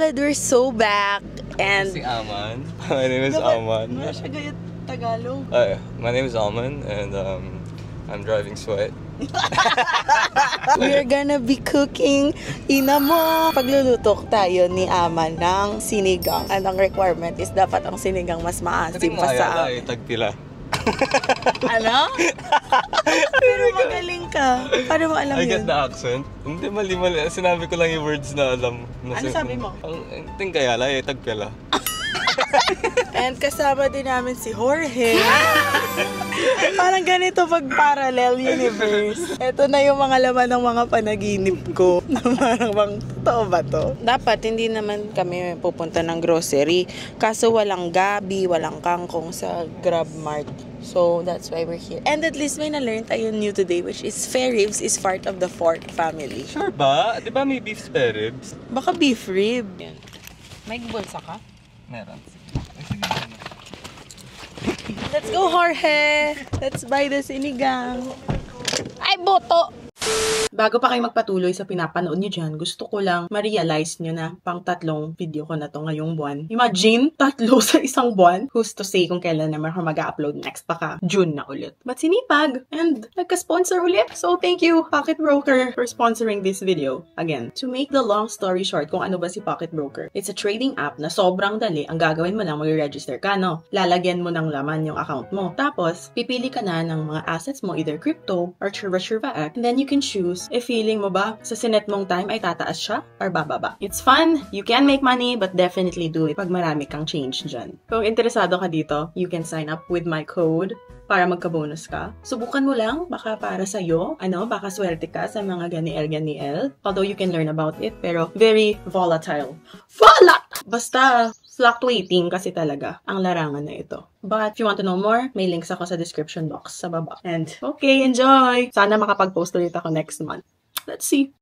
God, we're so back. And Si Aman. My name is Aman. Wala siya gaya Tagalog. My name is Aman and I'm driving Sweat. We're gonna be cooking. Ina mo! Pagluluto tayo ni Aman ng sinigang. And ang requirement is dapat ang sinigang mas maasim pa sa... Tagpila. Ano? Pero magaling ka. Paano mo alam I yun? get the accent. Hindi, mali-mali. Sinabi ko lang yung words na alam. Ano sabi mo? Ang tingkayala tagpila. And kasama din namin si Jorge. Parang ganito pag parallel universe. Ito na yung mga laman ng mga panaginip ko. Parang bang, totoo ba to? Dapat hindi naman kami pupunta ng grocery. Kaso walang gabi, walang kangkong sa Grab Mart. So that's why we're here. And at least may na-learn tayo new today, which is spare ribs is part of the Fork family. Sure ba? Di ba may beef spare ribs? Baka beef rib. May bulsa ka? Meron. Let's go, Jorge! Let's buy the sinigang. Ay, boto! Bago pa kayo magpatuloy sa pinapanood nyo dyan, gusto ko lang ma-realize nyo na pang tatlong video ko na to ngayong buwan. Imagine, 3 sa isang buwan. Who's to say kung kailan naman ako mag-upload next? Baka June na ulit. But sinipag! And nagka-sponsor ulit. So thank you, Pocket Broker, for sponsoring this video. Again, to make the long story short kung ano ba si Pocket Broker, it's a trading app na sobrang dali. Ang gagawin mo lang, mag-register ka, no? Lalagyan mo ng laman yung account mo. Tapos, pipili ka na ng mga assets mo, either crypto or Churva Act. And then you can choose if feeling mo ba sa sinet mong time ay tataas siya or bababa. It's fun, you can make money, but definitely do it pag marami kang change dyan. Kung interesado ka dito, you can sign up with my code para magka-bonus ka. Subukan mo lang, baka para sa'yo, baka swerte ka sa mga ganiel. Although you can learn about it, pero very volatile. Basta fluctuating kasi talaga ang larangan na ito. But if you want to know more, may links ako sa description box sa baba. And okay, enjoy! Sana makapag-post ulit ako next month. Let's see.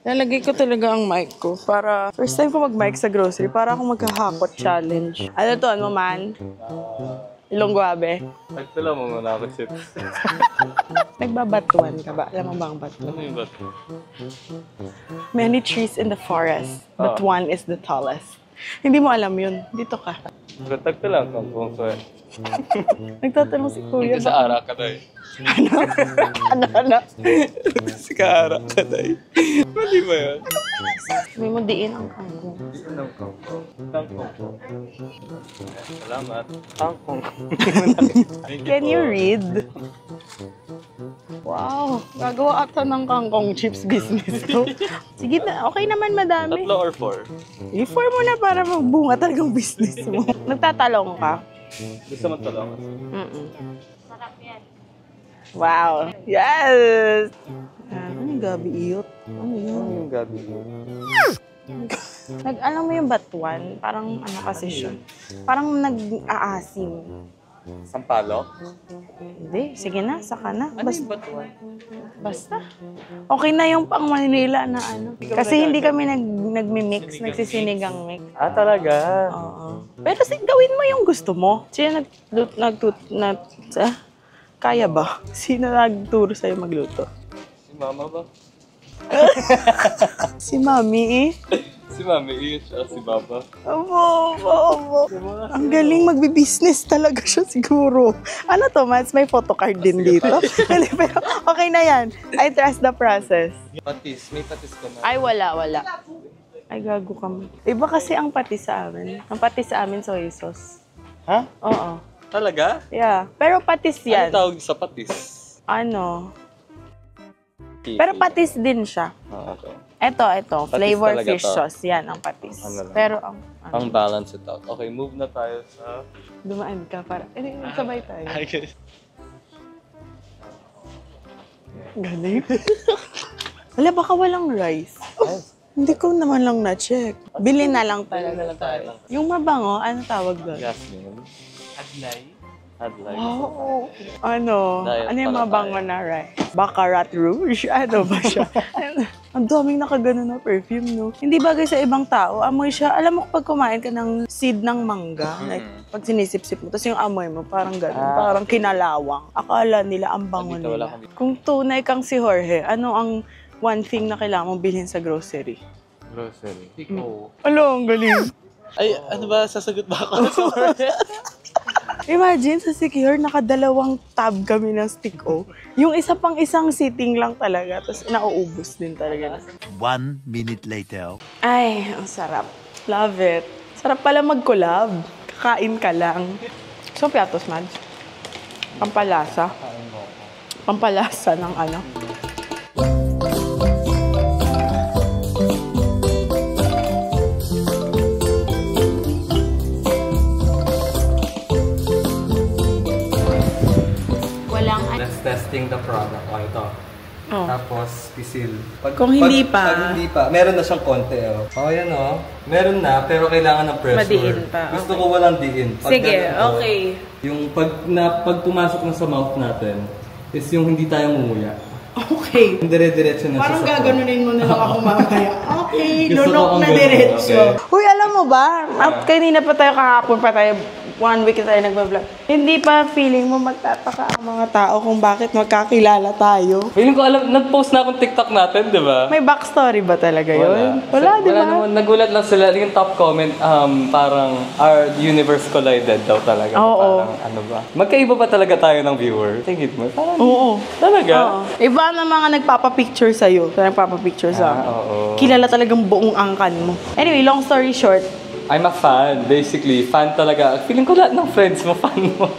Nalagay ko talaga ang mic ko para first time ko mag-mic sa grocery para akong magkahakot challenge. Ano to, ano man? Ilongguabe. Nagtala mo muna ako, chips. Nagbabatuan ka ba? Alam mo ba ang batuan? Ano yung bato? Many trees in the forest, but one is the tallest. Hindi mo alam yun. Dito ka. Tagtala ang kampong sweat. Nagtatanong si Kuya. Hindi sa ara ka dahi. Ano? Si kaara ka dahi. Mali ba yun? May mo diin ang kangkong. Diin ang kangkong. Kangkong. Salamat. Kangkong. Can you read? Wow, gagawa ata ng kangkong chips business to. Sige na, okay naman madami. 3 or 4? I-4 mo na para magbunga talagang business mo. Nagtatalong ka? Gusto mo talong? Sarap yan. Wow. Yes! Ano yung gabi iyot? Ano yun? Ano yung gabi mo? Alam mo yung batuan? Parang ano kasi siya? Parang nag-aasim. Sampalok? Hindi. Sige na, saka na. Ano yung batuan? Basta. Okay na yung pang Manila na ano. Kasi hindi kami nagmi-mix, nagsisinigang mix. Ah, talaga? Oo. Pero gawin mo yung gusto mo. Sino kaya ba? Sino nagturo sa'yo magluto? Si mama ba? Si Mami eh. Si mami is si baba. Opo. Ang galing magbi-business talaga siya siguro. Ano to, Mads? May photocard din dito. Hindi, pero okay na yan. I trust the process. Patis. May patis ka na. Ay, wala. Ay, gago ka mo. Iba kasi ang patis sa amin. Ang patis sa amin, soy sauce. Ha? Oo. Talaga? Yeah. Pero patis yan. Ano tawag sa patis? Ano? Pero patis din siya. Ah, okay. Ito. Patis Flavor talaga fish to. sauce. Yan, ang patis. Ano lang? Pero ang... Pang balance it out. Okay, move na tayo sa... Dumaan ka para... sabay tayo. I guess. Galing. Wala, baka walang rice. Hindi ko naman lang na-check. Bili na lang talaga tayo. Yung mabango, ano tawag doon? Jasmine. Adlay. Oo. Ano? Diet Ano yung pala mabango tayo. na rice? Baccarat rouge? Ano ba siya? Ang daming nakagano na perfume, no? Hindi bagay sa ibang tao. Amoy siya. Alam mo pag kumain ka ng seed ng mangga, like pag sinisip-sip mo, tapos yung amoy mo, parang gano'n. Parang kinalawang. Akala nila ang bango Dito, wala nila. kami. Kung tunay kang si Jorge, ano ang one thing na kailangan mong bilhin sa grocery? Grocery. Ang galing. Ay, ano ba? Sasagot ba ako? Imagine, sa Secure, nakadalawang tab kami ng Stick-O. Yung isa pang isang sitting lang talaga, tapos nauubos din talaga. 1 minute later. Ay, ang sarap. Love it. Sarap pala mag-collab. Kakain ka lang. So, piatos, Mads. Pampalasa. Pampalasa ng ano. Let's testing the product. Ito. Oh. Tapos, pisil. Kung hindi pa. Pag hindi pa, meron na siyang konti. Yan meron na, pero kailangan ng pressure. Madiin pa. Gusto ko walang diin. Sige, okay. Yung pag pumasok na sa mouth natin, is yung hindi tayo mumuya. Okay. Yung dire-diretso na Parang siya sa gaganunin mo na lang ako mamaya. Okay, Gusto ko lunok kung na ganun, diretso. okay. Uy, alam mo ba? Kanina pa tayo, kahapon pa tayo, 1 week na tayo nagbablog. Hindi pa feeling mo magtataka ang mga tao kung bakit magkakilala tayo? Feeling ko alam, nag-post na akong TikTok natin, di ba? May backstory ba talaga yun? Wala, di ba? naman. Nagulat lang sila. Yung top comment, parang our universe collided daw talaga. Oo. Parang ano ba? Magkaiba ba talaga tayo ng viewer? Tingin mo? Parang, Oo. talaga? Oo. Iba na mga nagpapapicture sa'yo. Nagpapapicture sa oo. Kilala talagang buong angkan mo. Anyway, long story short, I'm a fan, basically. Fan talaga. Feeling ko lahat ng friends mo, fan mo.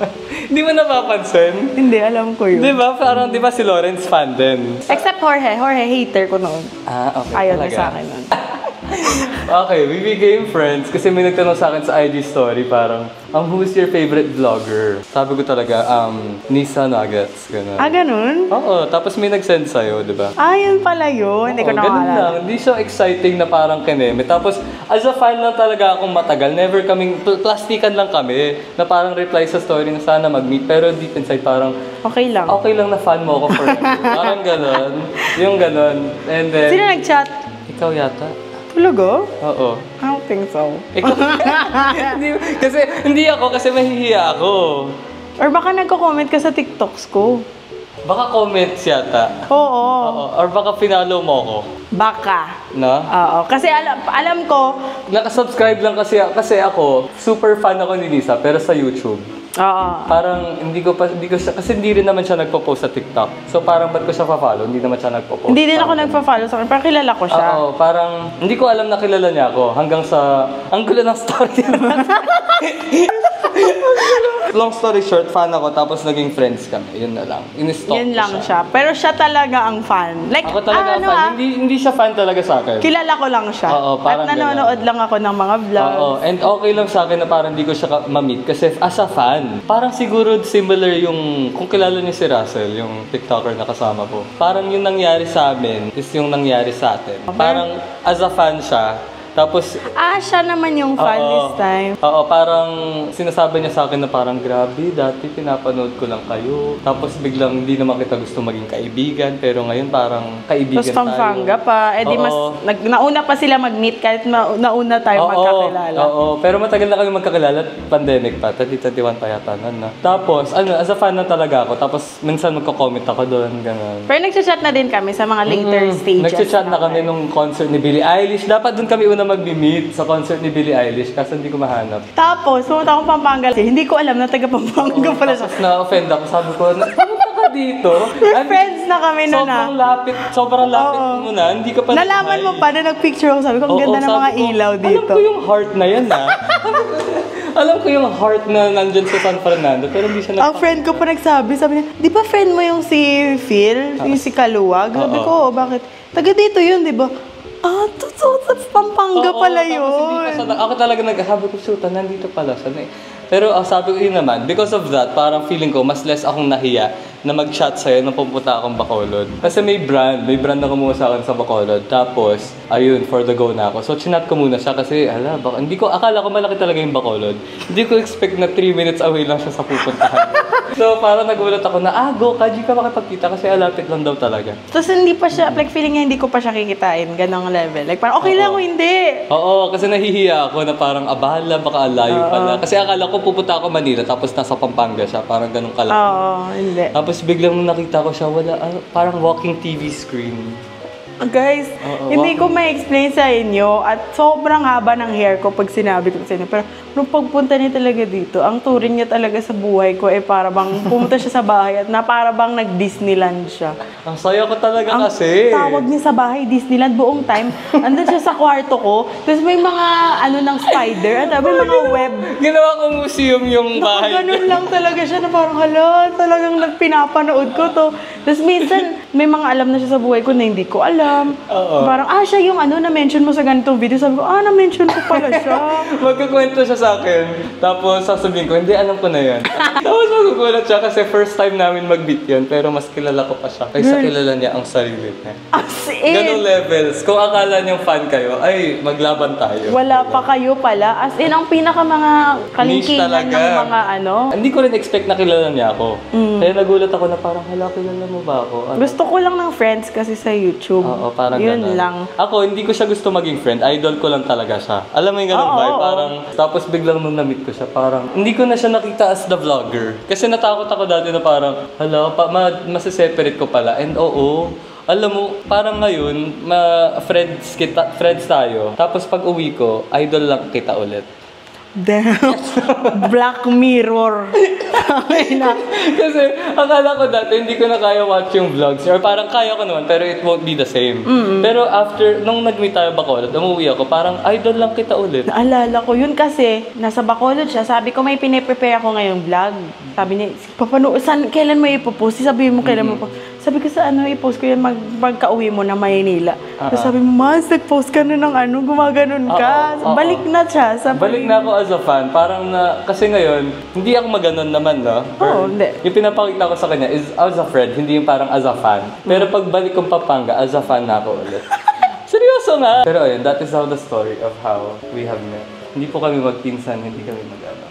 Hindi mo napapansin? hindi, alam ko yun. Di ba? Parang, di ba si Lawrence fan din? Except Jorge. Jorge, hater ko noon. Okay. Ayaw na talaga. sa akin nun. Okay, we became friends kasi may nagtanong sa akin sa IG story parang, who's your favorite vlogger? Sabi ko talaga, Nisa Nuggets, gano'n. Ganun? Oo, tapos may nag-send sa'yo, di ba? Yun pala yun. Hindi ko na ganun lang. maalala. Hindi siya exciting na parang kineme. Tapos, as a fan lang talaga akong matagal. Never kaming, plastikan lang kami na parang reply sa story na sana mag-meet. Pero deep inside parang, Okay lang. okay lang na fan mo ako for parang gano'n. Yung gano'n. And then, Sino nag-chat? ikaw yata. Tulugo? Oo. I don't think so. Ikaw, hindi ako kasi mahihiya ako. Or baka nagko-comment ka sa TikToks ko. Baka comments yata. Oo. Oo. Or baka pinalo mo ako. Baka. No? Oo. Kasi alam ko, Nakasubscribe lang kasi ako, super fan ako ni Lisa, pero sa YouTube. oo. Parang hindi ko siya, kasi hindi rin naman siya nagpo-post sa TikTok. So parang ba't ko siya pa-follow? Hindi naman siya nagpo-post. Hindi din ako nagpa-follow sa kanya, pero kilala ko siya. Oo, parang hindi ko alam na kilala niya ako hanggang sa, ang gulo ng story. Long story short, fan ako tapos naging friends kami. Yun na lang. In-stalk Yun ko lang siya. Pero siya talaga ang fan. Like, Ako talaga fan. Hindi siya fan talaga sa akin. kilala ko lang siya. Oo, parang At nanonood lang ako ng mga vlogs. Oo, and okay lang sa akin na parang hindi ko siya ma-meet kasi as a fan, parang siguro similar yung, kung kilala niyo si Russell, yung TikToker na kasama ko, parang yung nangyari sa amin is yung nangyari sa atin. Parang as a fan siya, tapos Siya naman yung fan this time. Oo, parang sinasabi niya sa akin na parang grabe, dati pinapanood ko lang kayo. Tapos biglang hindi naman kita gusto maging kaibigan, pero ngayon parang kaibigan Tapos tayo. Pampanga pa. Eh di mas, Oo. nauna pa sila mag-meet kahit nauna tayo magkakilala. Oo, pero matagal na kami magkakilala, pandemic pa, 2021 pa yata nun, no? Tapos, as a fan na talaga ako, tapos minsan magko-comment ako doon, gano'n. Pero nagchat na din kami sa mga later stages. Nagchat na kami nung concert ni Billie Eilish. Dapat doon kami una mag-meet sa concert ni Billie Eilish, kasi hindi ko mahanap. Tapos, pumunta akong Pampanga. Hindi ko alam na taga Pampanga pala siya. Tapos na-offend ako, sabi ko, pumunta ka dito. We're friends na kami noon Sobrang lapit Oo. mo na, hindi ka pa Nalaman mo pa na nag-picture ako. Sabi ko, ang Oo, ganda ng sabi mga ko, ilaw dito. Alam ko yung heart na yan, alam ko yung heart na nandyan sa San Fernando, pero hindi siya Ang friend ko pa sabi niya, di ba friend mo yung si Phil, yung si Kaluwag? Sabi ko, "Oo, bakit? Taga dito yun, di ba? Totoo, sa Pampanga Oo, pala tapos hindi yun. pa siya, ako talaga nagsasabi ko, shoot, nandito pala siya. Pero sabi ko yun naman, because of that, parang feeling ko, mas less akong nahiya na mag-chat sa'yo nung pumunta akong Bacolod. Kasi may brand na kumuha sa akin sa Bacolod. Tapos, ayun, for the go na ako. So, chinat ko muna siya kasi, akala ko malaki talaga yung Bacolod. Hindi ko expect na 3 minutes away lang siya sa pupuntahan. So, parang nagulat ako na, go, Kaji ka makipagkita kasi alapit lang daw talaga. Tapos hindi pa siya, like feeling niya hindi ko pa siya kikitain, ganong level. Like parang okay lang o hindi. Oo, kasi nahihiya ako na parang abahala, baka alayo pala. Kasi akala ko pupunta ako Manila tapos nasa Pampanga siya, parang ganun kalaki. Oo, hindi. Tapos biglang nung nakita ko siya, parang walking TV screen. Guys, hindi ko ma-explain sa inyo at sobrang haba ng hair ko pag sinabi ko sa inyo. Pero nung pagpunta niya talaga dito, ang turing niya talaga sa buhay ko para bang pumunta siya sa bahay at para bang nag-Disneyland siya. Ang saya ko talaga Ang kasi. tawag niya sa bahay, Disneyland, buong time. Andun siya sa kwarto ko, tapos may mga ng spider at may mga web. Ginawa ko museum yung bahay. Ganun lang talaga siya na parang hala, talagang nagpinapanood ko to. Tapos minsan, may mga alam na siya sa buhay ko na hindi ko alam. Parang, siya yung na-mention mo sa ganitong video. Sabi ko, na-mention ko pala siya. Magkukwento siya sa akin. Tapos sasabihin ko, hindi, alam ko na yan. Tapos magkukulat siya kasi first time namin mag-meet yun. Pero mas kilala ko pa siya. Kaysa kilala niya ang sarili niya. As in, Ganong levels. Kung akala niyang fan kayo, ay, maglaban tayo. wala pa kayo pala. As in, ang pinaka mga kalingkingan talaga. ng mga Hindi ko rin expect na kilala niya ako. Kaya nagulat ako na parang, hala, kilala mo ba ako? Gusto ko lang ng friends kasi sa YouTube. Oo, parang Yun ganun. lang. Ako, hindi ko siya gusto maging friend. Idol ko lang talaga siya. Alam mo yung ganun Oo, vibe? oo. Parang, tapos biglang nung na-meet ko siya, parang, hindi ko na siya nakita as the vlogger. Kasi natakot ako dati na parang, hala, masiseparate ko pala. And alam mo, parang ngayon, friends tayo. Tapos pag uwi ko, idol lang kita ulit. Damn. Black Mirror. Kasi akala ko dati hindi ko na kaya watch yung vlogs. Or parang kaya ko naman, pero it won't be the same. Pero after, nung nag-meet tayo Bacolod, umuwi ako, parang idol lang kita ulit. Naalala ko yun kasi nasa Bacolod siya. Sabi ko may piniprepare ako ngayong vlog. Sabi niya, kailan mo ipopost? Sabi mo kailan mo po. Sabi ko sa i-post ko yan pagka-uwi mo na Maynila. Tapos sabi mo, Mas, nag-post ka na ng gumaganon ka. Balik na siya. Balik na ako as a fan. Parang kasi ngayon, hindi ako maganon naman, no? Oo, hindi. Yung pinapakita ko sa kanya is as a friend, hindi yung parang as a fan. Pero pag balik kong Pampanga, as a fan na ako ulit. Seryoso nga! Pero ayun, that is how the story of how we have met. Hindi po kami magpinsan, hindi kami mag-ama.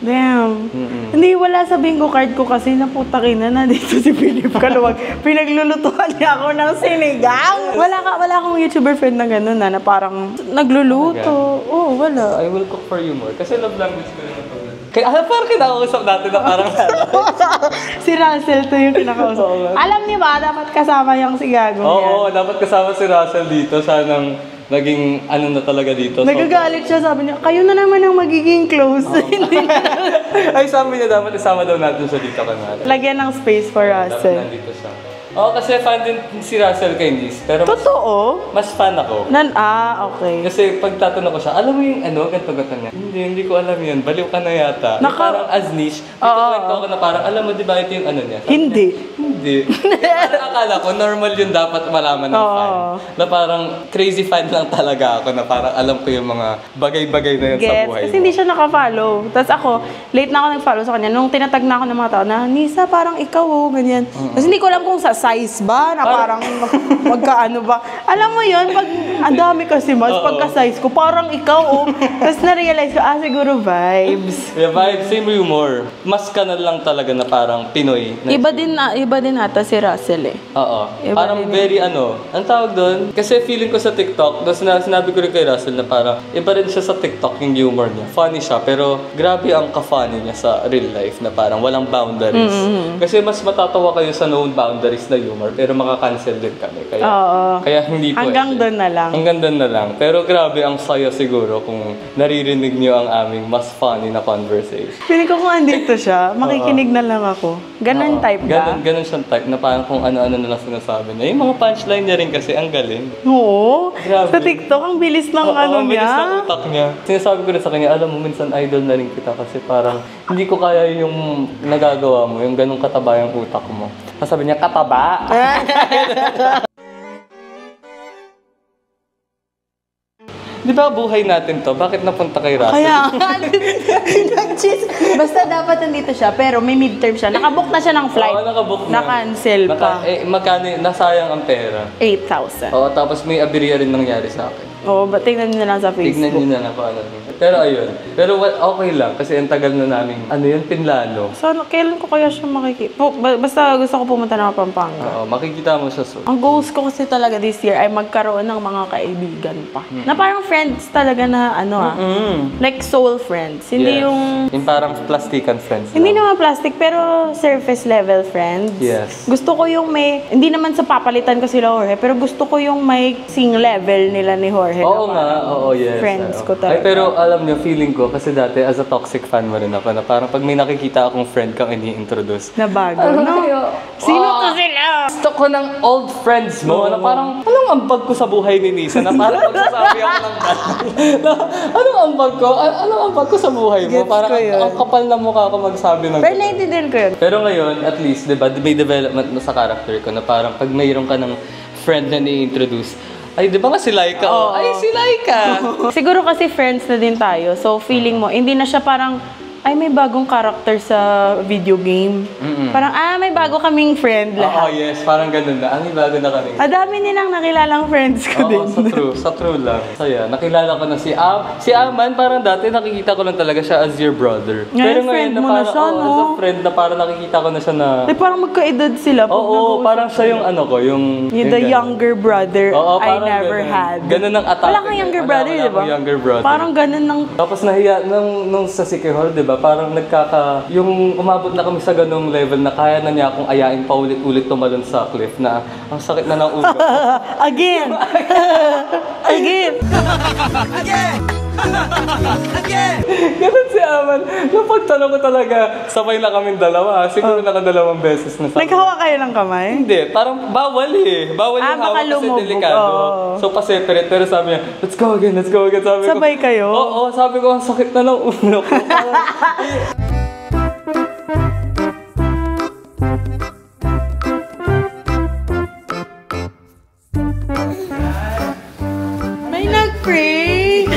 Damn. Hindi, wala sa bingo card ko kasi naputakin na dito si Philip Kaluwag. Pinaglulutuan niya ako ng sinigang. Wala akong YouTuber friend na gano'n na parang nagluluto. Oo, wala. I will cook for you more. Kasi love language ko naman pag kaya parang kinakausap natin na parang Si Russell to yung kinakausap. Alam niyo ba, dapat kasama yung si Gago Oo, yan. dapat kasama si Russell dito. Sanang naging na talaga dito. Nagagalit siya, sabi niya, kayo na naman ang magiging close. Hindi na. Ay, sabi niya dapat isama daw natin siya dito kanina. Lagyan ng space for Dapat Russell. nandito siya. Kasi fan din si Russell kay Nis. Pero Totoo? mas fan ako. Okay. Kasi pag tatanong ko siya, alam mo yung ganto-ganto niya? Hindi ko alam yun. Baliw ka na yata. Yung parang as niche. Kwento ako na parang, alam mo di ba ito yung niya? Hindi. Hindi. Parang akala ko, normal yun dapat malaman ng fan. Na parang crazy fan lang talaga ako na parang alam ko yung mga bagay-bagay na yun sa buhay Kasi hindi siya naka-follow. Tapos ako, late na ako nag-follow sa kanya. Nung tinatag na ako ng mga tao na, Nisa, parang ikaw ganyan. Tapos hindi ko alam kung sa size ba, na parang magkaano ba. Alam mo yun, pag ang dami kasi mas, pagka-size ko, parang ikaw Tapos na-realize ko, siguro vibes. Yeah, vibes, same humor. Mas kanal lang talaga na parang Pinoy. Iba din ata si Russell Oo. Iba Parang din very ang tawag doon, kasi feeling ko sa TikTok, tapos sinabi ko rin kay Russell na parang, iba rin siya sa TikTok yung humor niya. Funny siya, pero grabe ang ka-funny niya sa real life na parang walang boundaries. Kasi mas matatawa kayo sa known boundaries na humor, pero makakancel din kami. Kaya hindi po. Hanggang doon na lang. Hanggang doon na lang. Pero grabe ang saya siguro kung naririnig niyo ang aming mas funny na conversation. Feeling ko kung andito siya, makikinig na lang ako. Ganon type ba? Ganon siyang type na parang kung ano-ano na lang sinasabi niya. Yung mga punchline niya rin kasi ang galing. Oo. Grabe. Sa TikTok, ang bilis ng ang bilis niya. ng utak niya. Sinasabi ko rin sa kanya, alam mo, minsan idol na rin kita kasi parang hindi ko kaya yung nagagawa mo, yung ganong kataba yung utak mo. Sabi niya, kataba! Di ba buhay natin to? Bakit napunta kay Russell? Kaya, nag-cheese. Basta dapat nandito siya, pero may midterm siya. Nakabook na siya ng flight. Oo, nakabook na. Na-cancel pa. Magkano, nasayang ang pera. 8,000. Oo, tapos may aberya rin nangyari sa akin. Oo, ba tingnan nyo na lang sa Facebook. Tignan nyo na lang kung ano. Pero ayun. Pero okay lang kasi ang tagal na namin, ano yun, pinlano. So, kailan ko kaya siya makikita? Basta gusto ko pumunta ng Pampanga. Oo, makikita mo siya soon. Ang goals ko kasi talaga this year ay magkaroon ng mga kaibigan pa. Na parang friends talaga na like soul friends. Hindi yung parang plastikan friends. hindi naman plastic pero surface level friends. Yes. Gusto ko yung may hindi naman sa papalitan ko sila Jorge, pero gusto ko yung may sing level nila ni Jorge. Oo nga, oo, yes. Friends ko Ay, talaga. pero alam niyo, feeling ko, kasi dati as a toxic fan mo rin ako, na parang pag may nakikita akong friend kang ini-introduce, Na bago, no? Sino to sila? gusto ko ng old friends mo, na parang, anong ambag ko sa buhay ni Nisa? Na parang magsasabi ako ng anong ambag ko? Anong ambag ko sa buhay mo? Gets Parang ko yun. ang kapal na mukha ko magsabi ng Pero naiintindihan ko yun. Pero ngayon, at least, di ba, may development na sa character ko na parang pag mayroon ka ng friend na ni-introduce, ay, di ba nga si Laika? Oo. Ay, si Laika! Siguro kasi friends na din tayo. So, feeling mo, hindi na siya parang, ay, may bagong character sa video game. Parang, may bago kaming friend Oo, lahat. yes. Parang ganun na. Ang bago na kami. Dami nilang nakilalang friends ko din. Oo, sa true lang. So, yeah, nakilala ko na si Aman, parang dati nakikita ko lang talaga siya as your brother. Ngayon, friend mo na siya, no? as a friend na parang nakikita ko na siya na... Ay, parang magkaedad sila. pag Oo, nag-uusap parang siya yung ano ko, yung Yung the ganun. younger brother Oo, I parang never ganun. had. Ganun ang atake. Wala kang younger Wala, brother, wala di ba? akong younger brother. Parang ganun ng... Tapos nahiya, nung sa Sikihor, di ba, parang yung umabot na kami sa ganung level na kaya na niya akong ayain paulit-ulit tumalon sa cliff na ang sakit na ng ulo. Again! Again! Ganun si Aman. Nung pagtanong ko talaga, sabay na kaming dalawa. Siguro nakadalawang beses na sa Naghawa kayo ng kamay? Hindi, parang bawal eh. Bawal yung baka hawak kasi lumubog. delikado. Oo. So, pa-separate. Pero sabi niya, let's go again. Sabi Sabay ko, kayo? Oo, sabi ko, ang sakit na ng ulo ko. May nag-pray!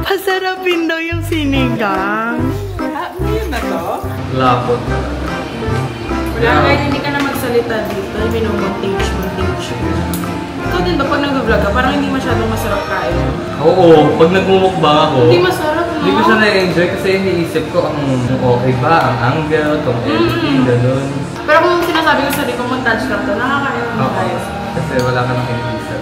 Pasarapin daw yung sinigang. Yun na to? Lapot. Wala, kahit hindi ka na magsalita dito, minumong-teach. Ikaw din ba, pag nag-vlog ka, parang hindi masyadong masarap kain? Oo, pag nagmumukbang ako, Hindi masarap, no? hindi ko siya na-enjoy kasi iniisip ko ang okay ba, ang angle, itong editing, gano'n. Pero kung sinasabi ko sa sarili ko, montage lang to, nakakain mo guys. Kasi wala ka nang iniisip.